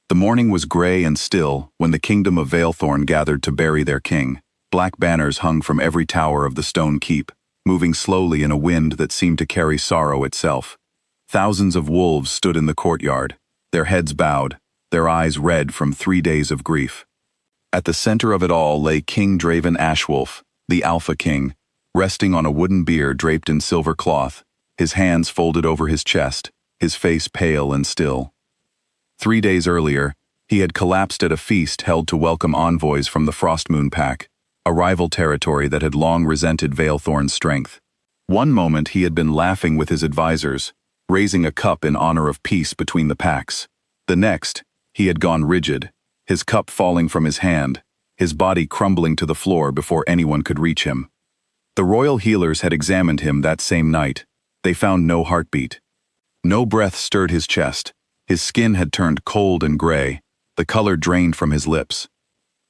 The morning was gray and still when the kingdom of Valethorn gathered to bury their king. Black banners hung from every tower of the stone keep, moving slowly in a wind that seemed to carry sorrow itself. Thousands of wolves stood in the courtyard, their heads bowed, their eyes red from 3 days of grief. At the center of it all lay King Draven Ashwolf, the Alpha King, resting on a wooden bier draped in silver cloth, his hands folded over his chest, his face pale and still. 3 days earlier, he had collapsed at a feast held to welcome envoys from the Frostmoon Pack, a rival territory that had long resented Valethorn's strength. One moment he had been laughing with his advisors, raising a cup in honor of peace between the packs. The next, he had gone rigid, his cup falling from his hand, his body crumbling to the floor before anyone could reach him. The royal healers had examined him that same night. They found no heartbeat. No breath stirred his chest. His skin had turned cold and gray, the color drained from his lips.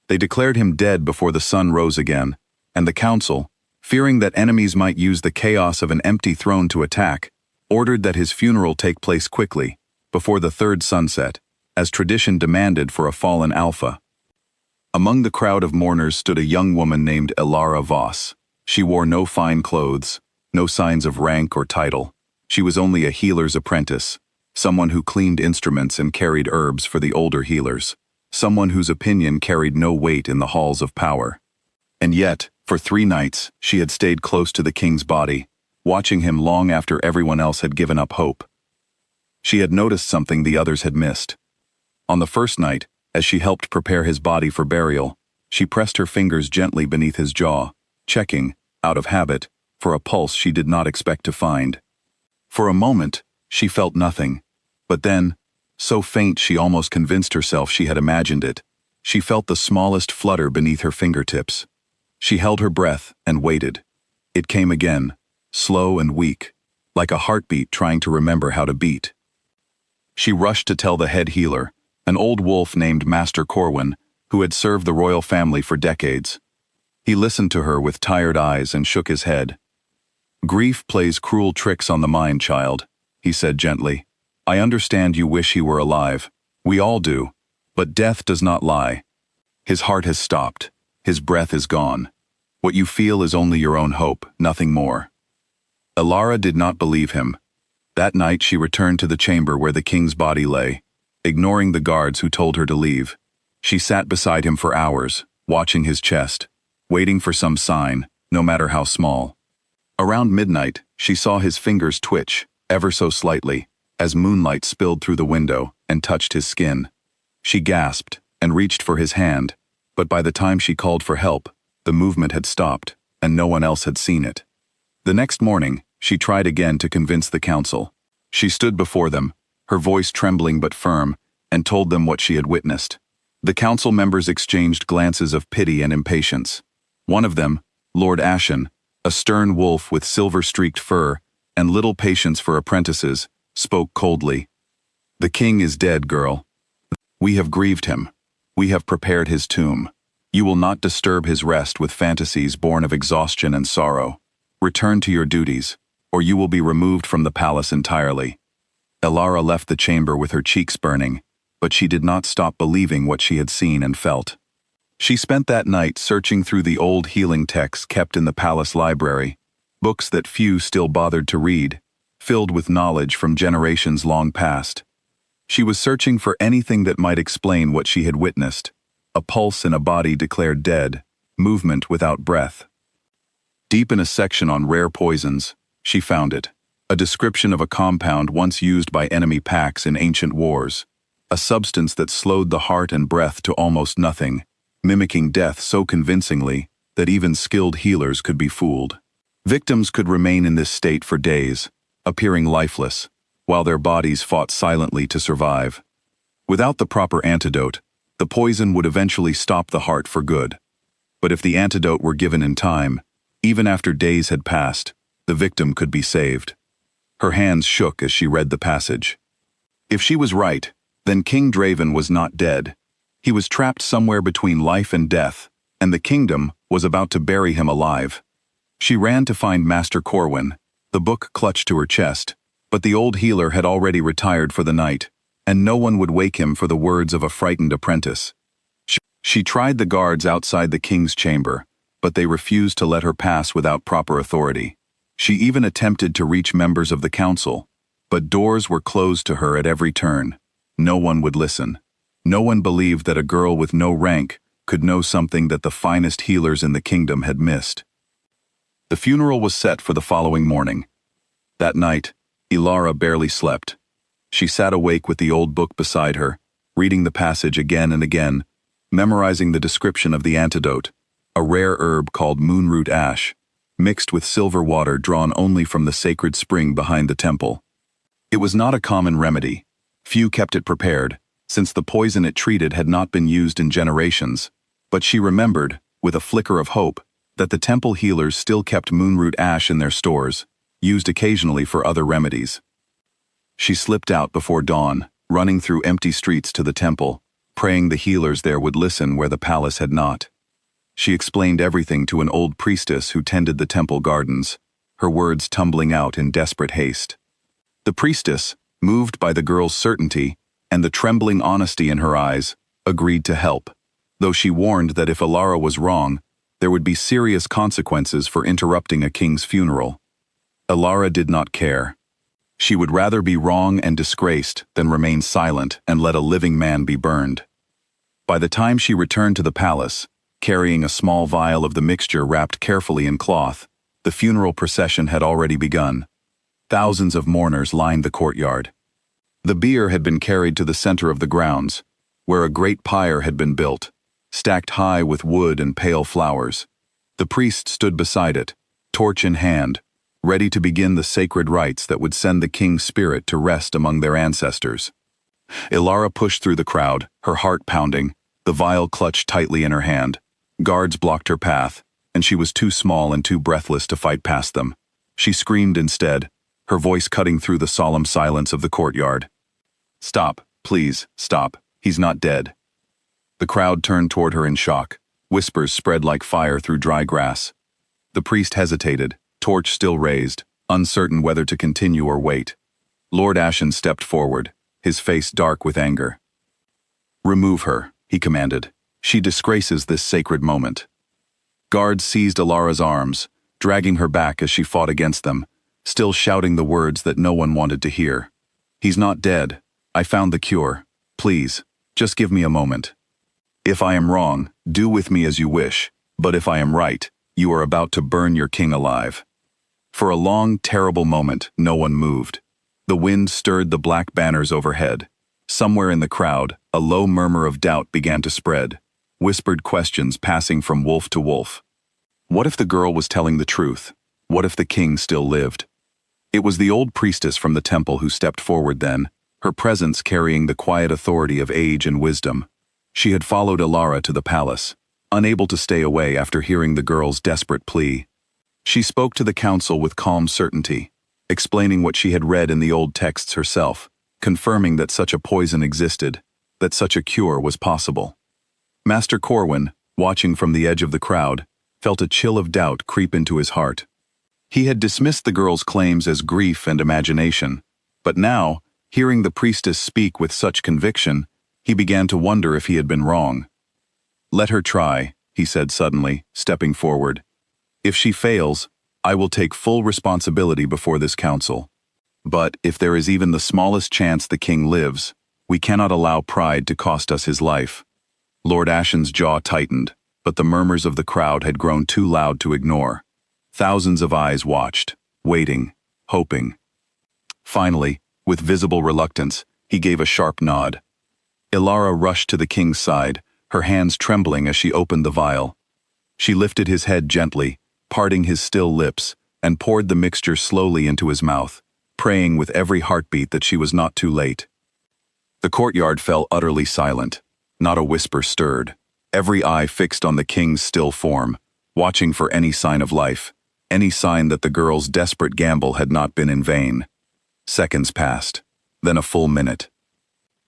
They declared him dead before the sun rose again, and the council, fearing that enemies might use the chaos of an empty throne to attack, ordered that his funeral take place quickly, before the third sunset, as tradition demanded for a fallen alpha. Among the crowd of mourners stood a young woman named Elara Voss. She wore no fine clothes, no signs of rank or title. She was only a healer's apprentice, someone who cleaned instruments and carried herbs for the older healers, someone whose opinion carried no weight in the halls of power. And yet, for 3 nights, she had stayed close to the king's body, watching him long after everyone else had given up hope. She had noticed something the others had missed. On the first night, as she helped prepare his body for burial, she pressed her fingers gently beneath his jaw, checking, out of habit, for a pulse she did not expect to find. For a moment, she felt nothing, but then, so faint she almost convinced herself she had imagined it, she felt the smallest flutter beneath her fingertips. She held her breath and waited. It came again, slow and weak, like a heartbeat trying to remember how to beat. She rushed to tell the head healer, an old wolf named Master Corwin, who had served the royal family for decades. He listened to her with tired eyes and shook his head. "Grief plays cruel tricks on the mind, child," he said gently. "I understand you wish he were alive. We all do. But death does not lie. His heart has stopped. His breath is gone. What you feel is only your own hope, nothing more." Elara did not believe him. That night she returned to the chamber where the king's body lay, ignoring the guards who told her to leave. She sat beside him for hours, watching his chest, waiting for some sign, no matter how small. Around midnight, she saw his fingers twitch, ever so slightly, as moonlight spilled through the window and touched his skin. She gasped and reached for his hand, but by the time she called for help, the movement had stopped, and no one else had seen it. The next morning, she tried again to convince the council. She stood before them, her voice trembling but firm, and told them what she had witnessed. The council members exchanged glances of pity and impatience. One of them, Lord Ashen, a stern wolf with silver-streaked fur and little patience for apprentices, spoke coldly. "The king is dead, girl. We have grieved him. We have prepared his tomb. You will not disturb his rest with fantasies born of exhaustion and sorrow. Return to your duties, or you will be removed from the palace entirely." Elara left the chamber with her cheeks burning, but she did not stop believing what she had seen and felt. She spent that night searching through the old healing texts kept in the palace library, books that few still bothered to read, filled with knowledge from generations long past. She was searching for anything that might explain what she had witnessed: a pulse in a body declared dead, movement without breath. Deep in a section on rare poisons, she found it, a description of a compound once used by enemy packs in ancient wars, a substance that slowed the heart and breath to almost nothing, mimicking death so convincingly that even skilled healers could be fooled. Victims could remain in this state for days, appearing lifeless, while their bodies fought silently to survive. Without the proper antidote, the poison would eventually stop the heart for good. But if the antidote were given in time, even after days had passed, the victim could be saved. Her hands shook as she read the passage. If she was right, then King Draven was not dead. He was trapped somewhere between life and death, and the kingdom was about to bury him alive. She ran to find Master Corwin, the book clutched to her chest, but the old healer had already retired for the night, and no one would wake him for the words of a frightened apprentice. She tried the guards outside the king's chamber, but they refused to let her pass without proper authority. She even attempted to reach members of the council, but doors were closed to her at every turn. No one would listen. No one believed that a girl with no rank could know something that the finest healers in the kingdom had missed. The funeral was set for the following morning. That night, Ilara barely slept. She sat awake with the old book beside her, reading the passage again and again, memorizing the description of the antidote, a rare herb called moonroot ash, mixed with silver water drawn only from the sacred spring behind the temple. It was not a common remedy. Few kept it prepared, since the poison it treated had not been used in generations, but she remembered, with a flicker of hope, that the temple healers still kept moonroot ash in their stores, used occasionally for other remedies. She slipped out before dawn, running through empty streets to the temple, praying the healers there would listen where the palace had not. She explained everything to an old priestess who tended the temple gardens, her words tumbling out in desperate haste. The priestess, moved by the girl's certainty and the trembling honesty in her eyes, agreed to help, though she warned that if Ilara was wrong, there would be serious consequences for interrupting a king's funeral. Ilara did not care. She would rather be wrong and disgraced than remain silent and let a living man be burned. By the time she returned to the palace, carrying a small vial of the mixture wrapped carefully in cloth, the funeral procession had already begun. Thousands of mourners lined the courtyard. The bier had been carried to the center of the grounds, where a great pyre had been built, stacked high with wood and pale flowers. The priest stood beside it, torch in hand, ready to begin the sacred rites that would send the king's spirit to rest among their ancestors. Ilara pushed through the crowd, her heart pounding, the vial clutched tightly in her hand. Guards blocked her path, and she was too small and too breathless to fight past them. She screamed instead, her voice cutting through the solemn silence of the courtyard. "Stop, please, stop. He's not dead." The crowd turned toward her in shock. Whispers spread like fire through dry grass. The priest hesitated, torch still raised, uncertain whether to continue or wait. Lord Ashen stepped forward, his face dark with anger. "Remove her," he commanded. "She disgraces this sacred moment." Guards seized Ilara's arms, dragging her back as she fought against them, still shouting the words that no one wanted to hear. "He's not dead. I found the cure. Please, just give me a moment. If I am wrong, do with me as you wish, but if I am right, you are about to burn your king alive." For a long, terrible moment, no one moved. The wind stirred the black banners overhead. Somewhere in the crowd, a low murmur of doubt began to spread, whispered questions passing from wolf to wolf. What if the girl was telling the truth? What if the king still lived? It was the old priestess from the temple who stepped forward then, her presence carrying the quiet authority of age and wisdom. She had followed Ilara to the palace, unable to stay away after hearing the girl's desperate plea. She spoke to the council with calm certainty, explaining what she had read in the old texts herself, confirming that such a poison existed, that such a cure was possible. Master Corwin, watching from the edge of the crowd, felt a chill of doubt creep into his heart. He had dismissed the girl's claims as grief and imagination, but now, hearing the priestess speak with such conviction, he began to wonder if he had been wrong. "Let her try," he said suddenly, stepping forward. "If she fails, I will take full responsibility before this council. But if there is even the smallest chance the king lives, we cannot allow pride to cost us his life." Lord Ashen's jaw tightened, but the murmurs of the crowd had grown too loud to ignore. Thousands of eyes watched, waiting, hoping. Finally, with visible reluctance, he gave a sharp nod. Ilara rushed to the king's side, her hands trembling as she opened the vial. She lifted his head gently, parting his still lips, and poured the mixture slowly into his mouth, praying with every heartbeat that she was not too late. The courtyard fell utterly silent. Not a whisper stirred. Every eye fixed on the king's still form, watching for any sign of life, any sign that the girl's desperate gamble had not been in vain. Seconds passed, then a full minute.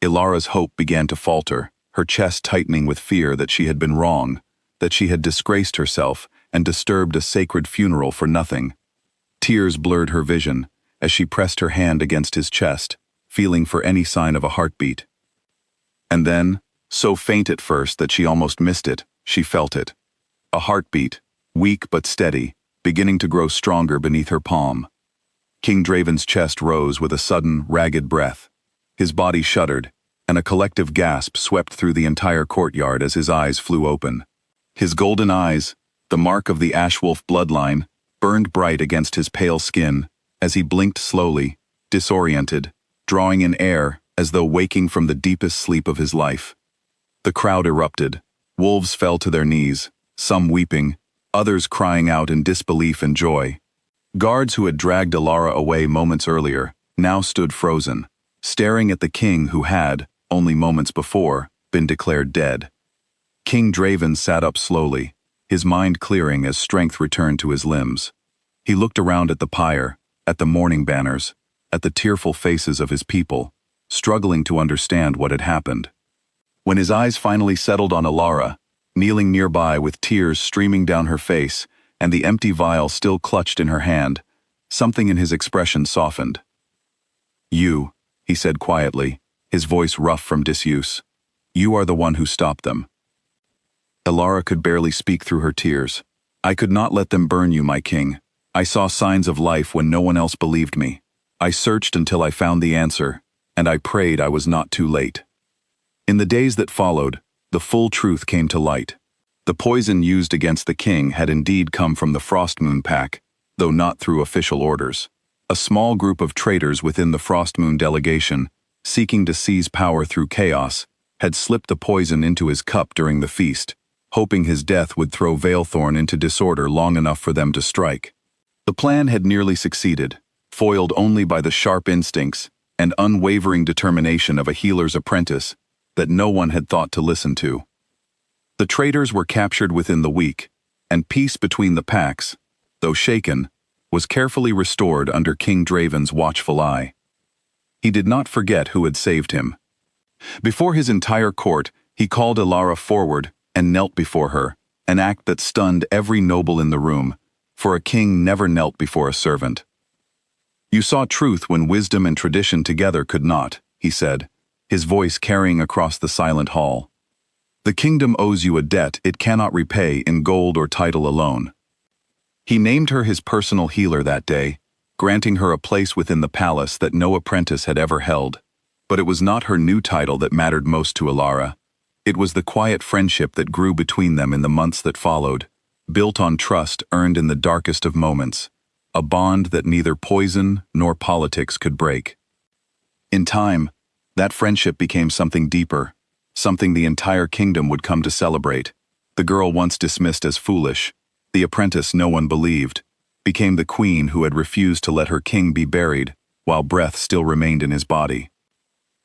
Ilara's hope began to falter, her chest tightening with fear that she had been wrong, that she had disgraced herself and disturbed a sacred funeral for nothing. Tears blurred her vision as she pressed her hand against his chest, feeling for any sign of a heartbeat. And then, so faint at first that she almost missed it, she felt it. A heartbeat, weak but steady, beginning to grow stronger beneath her palm. King Draven's chest rose with a sudden, ragged breath. His body shuddered, and a collective gasp swept through the entire courtyard as his eyes flew open. His golden eyes, the mark of the Ashwolf bloodline, burned bright against his pale skin as he blinked slowly, disoriented, drawing in air as though waking from the deepest sleep of his life. The crowd erupted. Wolves fell to their knees, some weeping, others crying out in disbelief and joy. Guards who had dragged Alara away moments earlier now stood frozen, staring at the king who had, only moments before, been declared dead. King Draven sat up slowly, his mind clearing as strength returned to his limbs. He looked around at the pyre, at the mourning banners, at the tearful faces of his people, struggling to understand what had happened. When his eyes finally settled on Alara, kneeling nearby with tears streaming down her face and the empty vial still clutched in her hand, something in his expression softened. "You," he said quietly, his voice rough from disuse. "You are the one who stopped them." Alara could barely speak through her tears. "I could not let them burn you, my king. I saw signs of life when no one else believed me. I searched until I found the answer, and I prayed I was not too late." In the days that followed, the full truth came to light. The poison used against the king had indeed come from the Frostmoon Pack, though not through official orders. A small group of traitors within the Frostmoon delegation, seeking to seize power through chaos, had slipped the poison into his cup during the feast, hoping his death would throw Veilthorn into disorder long enough for them to strike. The plan had nearly succeeded, foiled only by the sharp instincts and unwavering determination of a healer's apprentice that no one had thought to listen to. The traitors were captured within the week, and peace between the packs, though shaken, was carefully restored under King Draven's watchful eye. He did not forget who had saved him. Before his entire court, he called Alara forward and knelt before her, an act that stunned every noble in the room, for a king never knelt before a servant. "You saw truth when wisdom and tradition together could not," he said, his voice carrying across the silent hall. "The kingdom owes you a debt it cannot repay in gold or title alone." He named her his personal healer that day, granting her a place within the palace that no apprentice had ever held. But it was not her new title that mattered most to Alara. It was the quiet friendship that grew between them in the months that followed, built on trust earned in the darkest of moments, a bond that neither poison nor politics could break. In time, that friendship became something deeper, something the entire kingdom would come to celebrate. The girl once dismissed as foolish, the apprentice no one believed, became the queen who had refused to let her king be buried while breath still remained in his body.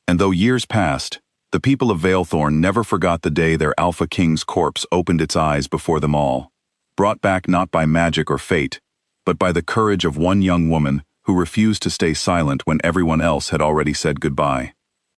And though years passed, the people of Veilthorn never forgot the day their Alpha King's corpse opened its eyes before them all, brought back not by magic or fate, but by the courage of one young woman who refused to stay silent when everyone else had already said goodbye.